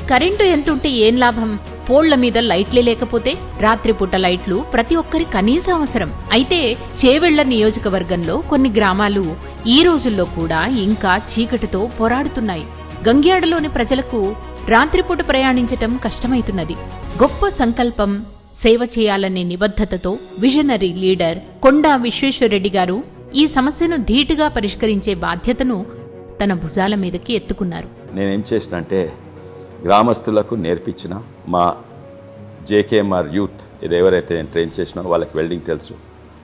Current ఎంతుంటే ఏం లాభం? పోళ్ల మీద లైట్లే లేకపోతే రాత్రిపూట లైట్లు ప్రతి ఒక్కరి కనీస అవసరం. అయితే చేవెళ్ల నియోజకవర్గంలో కొన్ని గ్రామాలు ఈ రోజుల్లో కూడా ఇంకా చీకటితో పోరాడుతున్నాయి. గంగ్యాడలోని ప్రజలకు రాత్రిపూట ప్రయాణించటం కష్టమైతున్నది. గొప్ప సంకల్పం, సేవ చేయాలనే నిబద్ధతతో విజనరీ లీడర్ కొండా విశ్వేశ్వరరెడ్డి గారు ఈ సమస్యను ధీటుగా పరిష్కరించే బాధ్యతను తన భుజాల మీదకి ఎత్తుకున్నారు. నేనేం చేసినంటే గ్రామస్తులకు నేర్పించిన మా జేకేఎంఆర్ యూత్ ఎవరైతే నేను ట్రైన్ చేసినా వాళ్ళకి వెల్డింగ్ తెలుసు,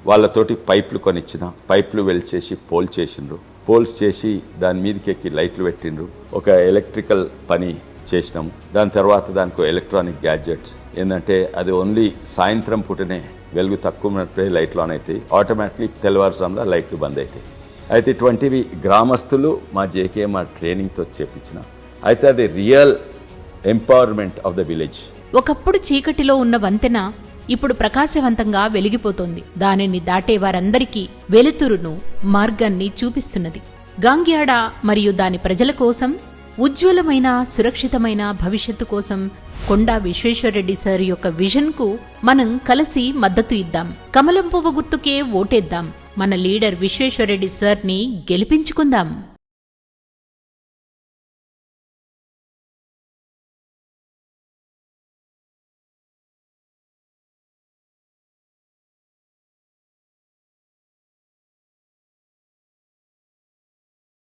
వాళ్ళతోటి పైప్లు కొనిచ్చిన, పైప్లు వెల్డ్ చేసి పోల్ చేసిండ్రు, పోల్స్ చేసి దాని మీదకి ఎక్కి లైట్లు పెట్టిండ్రు, ఒక ఎలక్ట్రికల్ పని చేసినాము. దాని తర్వాత దానికి ఎలక్ట్రానిక్ గ్యాడ్జెట్స్ ఏంటంటే అది ఓన్లీ సాయంత్రం పూటనే వెలుగు తక్కువ ఉన్నప్పుడే లైట్లు ఆన్ అవుతాయి, ఆటోమేటిక్ తెల్లవారుజామున లైట్లు బంద్ అవుతాయి. అయితే ఇటువంటివి గ్రామస్తులు మా జేకేఎంఆర్ ట్రైనింగ్తో చేపించిన. అయితే అది real empowerment of the village. ఒకప్పుడు చీకటిలో ఉన్న వంతెన ఇప్పుడు ప్రకాశవంతంగా వెలిగిపోతోంది. దానిని దాటే వారందరికీ వెలుతురును, మార్గాన్ని చూపిస్తున్నది. గాంగ్యాడ మరియు దాని ప్రజల కోసం, ఉజ్వలమైన సురక్షితమైన భవిష్యత్తు కోసం కొండా విశ్వేశ్వరరెడ్డి సార్ యొక్క విజన్ కు మనం కలిసి మద్దతు ఇద్దాం. కమలం పువ్వు గుర్తుకే ఓటేద్దాం. మన లీడర్ విశ్వేశ్వరరెడ్డి సార్ ని గెలిపించుకుందాం.